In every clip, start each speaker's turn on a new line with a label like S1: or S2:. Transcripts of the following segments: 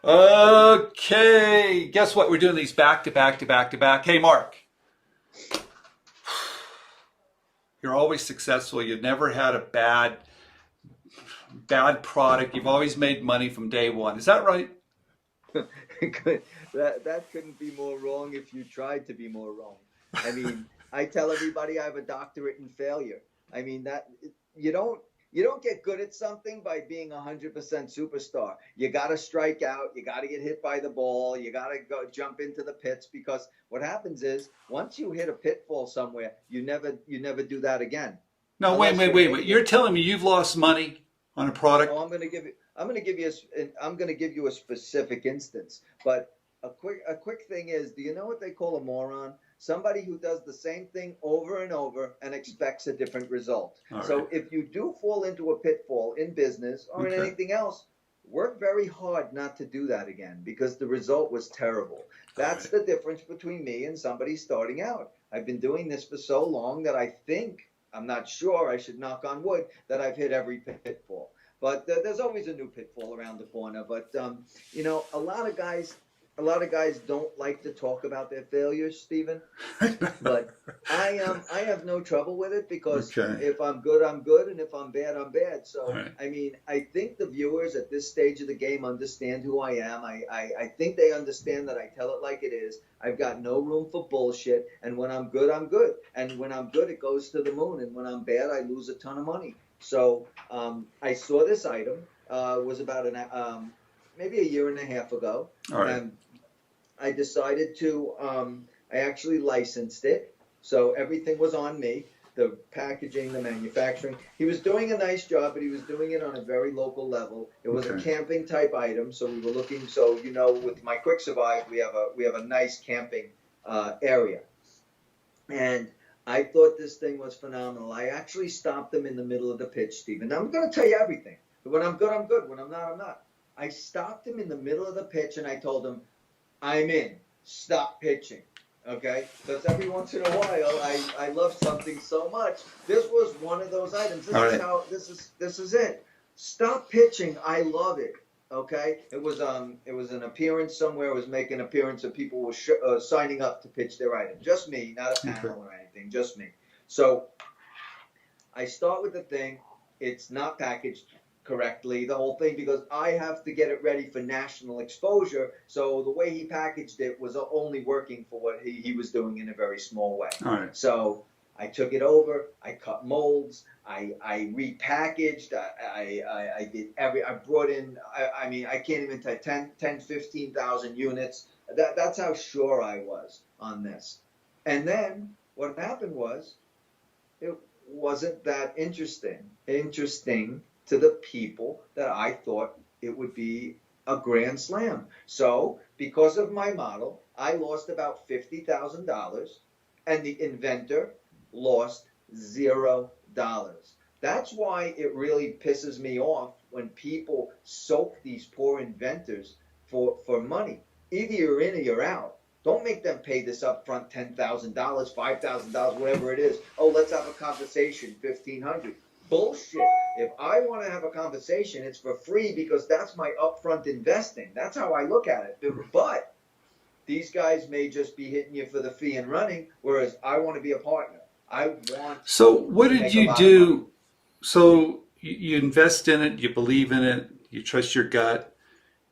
S1: Okay, guess what? We're doing these back to back to back to back. Hey, Mark, you're always successful. You've never had a bad product. You've always made money from day one. Is that right?
S2: That couldn't be more wrong if you tried to be more wrong. I mean, I tell everybody I have a doctorate in failure. I mean that you don't you don't get good at something by being 100% superstar. You got to strike out, you got to get hit by the ball, you got to go jump into the pits because what happens is once you hit a pitfall somewhere, you never do that again
S1: No, wait,
S2: unless
S1: wait,
S2: you're
S1: wait, wait. You're
S2: native.
S1: telling me you've lost money on a
S2: Oh,
S1: product?
S2: I'm going to give you a specific instance. But a quick thing is, do you know what they call a moron? Somebody who does the same thing over and over and expects a different result.
S1: All right.
S2: So if you do fall into a pitfall in business or in
S1: Okay.
S2: anything else, work very hard not to do that again because the result was terrible.
S1: All
S2: That's
S1: right.
S2: the difference between me and somebody starting out. I've been doing this for so long that I think, I'm not sure, I should knock on wood, that I've hit every pitfall. But there's always a new pitfall around the corner. But a lot of guys don't like to talk about their failures, Stephen. But I have no trouble with it because
S1: Okay.
S2: if I'm good, I'm good, and if I'm bad, I'm bad.
S1: All
S2: So
S1: right.
S2: I mean, I think the viewers at this stage of the game understand who I am. I think they understand that I tell it like it is. I've got no room for bullshit, and when I'm good, I'm good, and when I'm good, it goes to the moon, and when I'm bad, I lose a ton of money. So I saw this item was about maybe a year and a half ago,
S1: All right.
S2: and I decided to, I actually licensed it. So everything was on me, the packaging, the manufacturing. He was doing a nice job, but he was doing it on a very local level. It was a
S1: Okay.
S2: camping type item. So we were looking, so, with my Quick Survive, we have a nice camping area. And I thought this thing was phenomenal. I actually stopped him in the middle of the pitch, Stephen. Now, I'm going to tell you everything. When I'm good, I'm good. When I'm not, I'm not. I stopped him in the middle of the pitch and I told him, I'm in. Stop pitching. Okay? Because every once in a while I love something so much. This was one of those items.
S1: All
S2: This is
S1: right.
S2: how this is it. Stop pitching. I love it. Okay? It was an appearance somewhere. It was making an appearance and people were signing up to pitch their item. Just me, not a
S1: Okay.
S2: panel or anything, just me. So I start with the thing. It's not packaged correctly, the whole thing, because I have to get it ready for national exposure. So the way he packaged it was only working for what he was doing in a very small way.
S1: All right.
S2: So I took it over, I cut molds, I repackaged, I did I brought in, I mean, I can't even tell you, 15,000 units. That's how sure I was on this. And then what happened was, it wasn't that interesting to the people that I thought it would be a grand slam. So, because of my model, I lost about $50,000 and the inventor lost $0. That's why it really pisses me off when people soak these poor inventors for money. Either you're in or you're out. Don't make them pay this upfront $10,000, $5,000, whatever it is. Oh, let's have a conversation, 1,500. Bullshit. If I want to have a conversation, it's for free because that's my upfront investing. That's how I look at it. But these guys may just be hitting you for the fee and running, whereas I want to be a partner. I want
S1: So what
S2: to
S1: did
S2: make a
S1: you
S2: lot of money.
S1: do? So you invest in it, you believe in it, you trust your gut,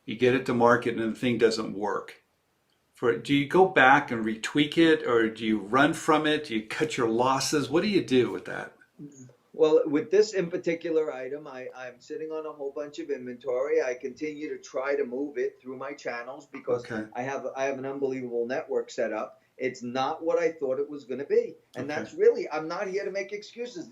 S1: you get it to market, and the thing doesn't work. Do you go back and retweak it, or do you run from it? Do you cut your losses? What do you do with that?
S2: Well, with this in particular item, I'm sitting on a whole bunch of inventory. I continue to try to move it through my channels because
S1: Okay.
S2: I have an unbelievable network set up. It's not what I thought it was going to be. And
S1: Okay.
S2: that's really, I'm not here to make excuses.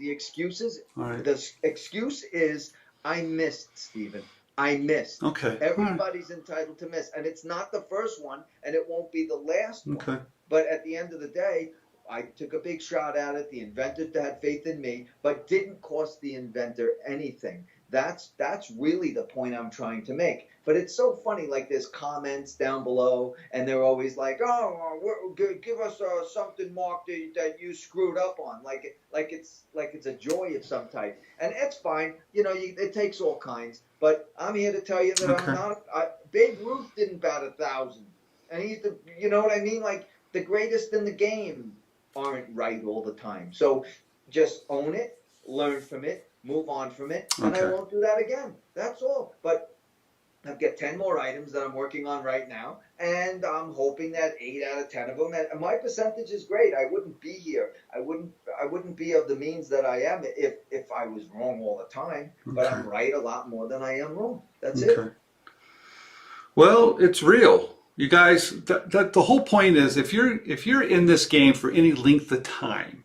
S1: All right.
S2: The excuse is I missed, Stephen. I missed.
S1: Okay. All right.
S2: Everybody's entitled to miss. And it's not the first one, and it won't be the last one.
S1: Okay.
S2: But at the end of the day, I took a big shot at it. The inventor had faith in me, but didn't cost the inventor anything. that's really the point I'm trying to make. But it's so funny, like there's comments down below, and they're always like, "Oh, give us something, Mark, that you screwed up on," like it's a joy of some type, and it's fine. It takes all kinds. But I'm here to tell you that I'm
S1: Okay.
S2: not. Babe Ruth didn't bat 1,000, and he's the, you know what I mean? Like the greatest in the game aren't right all the time. So just own it, learn from it, move on from it, and I
S1: Okay.
S2: won't do that again. That's all. But I've got 10 more items that I'm working on right now, and I'm hoping that 8 out of 10 of them, and my percentage is great. I wouldn't be here. I wouldn't be of the means that I am if I was wrong all the time. But
S1: Okay.
S2: I'm right a lot more than I am wrong. That's
S1: Okay.
S2: it.
S1: Well, it's real. You guys, the whole point is if you're in this game for any length of time,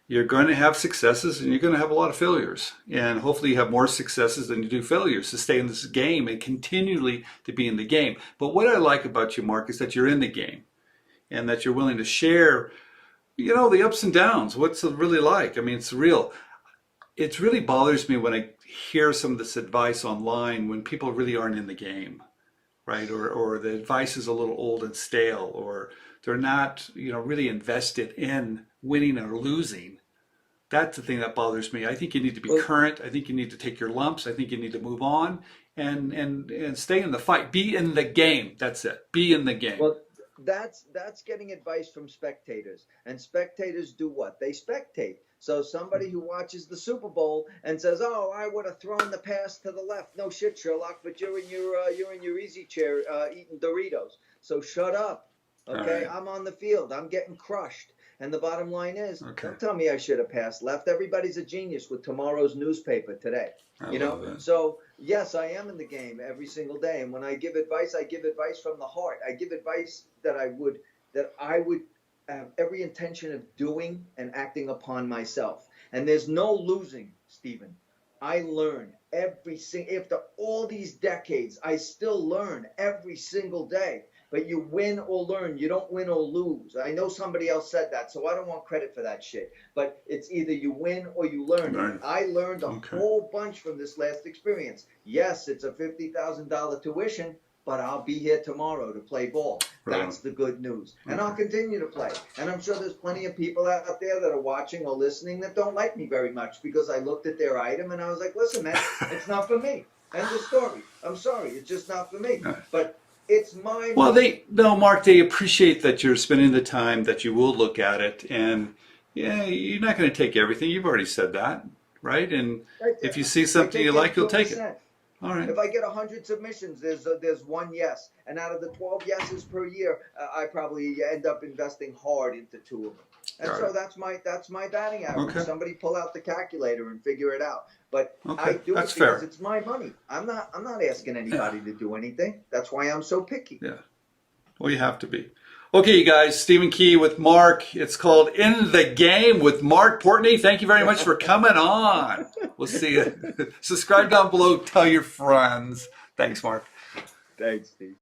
S1: you're going to have successes and you're going to have a lot of failures. And hopefully you have more successes than you do failures to stay in this game and continually to be in the game. But what I like about you, Mark, is that you're in the game and that you're willing to share, the ups and downs, what's it really like. I mean, it's real. It really bothers me when I hear some of this advice online when people really aren't in the game, right? Or the advice is a little old and stale, or they're not, really invested in winning or losing. That's the thing that bothers me. I think you need to be
S2: Well,
S1: current. I think you need to take your lumps. I think you need to move on and stay in the fight. Be in the game. That's it. Be in the game.
S2: Well, that's getting advice from spectators, and spectators do what? They spectate. So somebody who watches the Super Bowl and says, "Oh, I would have thrown the pass to the left." No shit, Sherlock, but you're in your easy chair eating Doritos. So shut up.
S1: All
S2: Okay,
S1: right.
S2: I'm on the field. I'm getting crushed. And the bottom line is,
S1: Okay.
S2: don't tell me I should have passed left. Everybody's a genius with tomorrow's newspaper today.
S1: I love that.
S2: So yes, I am in the game every single day. And when I give advice from the heart. I give advice that I would have every intention of doing and acting upon myself. And there's no losing, Stephen. I learn after all these decades, I still learn every single day. But you win or learn. You don't win or lose. I know somebody else said that, so I don't want credit for that shit. But it's either you win or you learn.
S1: Right.
S2: And I learned a
S1: Okay.
S2: whole bunch from this last experience. Yes, it's a $50,000 tuition, but I'll be here tomorrow to play ball.
S1: Right.
S2: That's the good news. And I'll
S1: Okay.
S2: continue to play. And I'm sure there's plenty of people out there that are watching or listening that don't like me very much because I looked at their item and I was like, listen, man, it's not for me. End of story. I'm sorry. It's just not for me.
S1: Right.
S2: But it's my
S1: Well,
S2: money.
S1: Mark, they appreciate that you're spending the time, that you will look at it, and yeah, you're not going to take everything. You've already said that, right? And
S2: Right
S1: if
S2: there.
S1: you see
S2: I
S1: something you
S2: take
S1: like, you'll take it.
S2: 2%.
S1: All right.
S2: If I get 100 submissions, there's one yes, and out of the 12 yeses per year, I probably end up investing hard into 2 of them. And
S1: Got
S2: so
S1: it.
S2: that's my batting average.
S1: Okay.
S2: Somebody pull out the calculator and figure it out. But I
S1: Okay.
S2: do
S1: That's
S2: it because
S1: fair.
S2: it's my money. I'm not asking anybody to do anything. That's why I'm so picky.
S1: Yeah. Well, you have to be. Okay, you guys, Stephen Key with Mark. It's called In the Game with Marc Portney. Thank you very much for coming on. We'll see you. Subscribe down below. Tell your friends. Thanks, Mark.
S2: Thanks, Steve.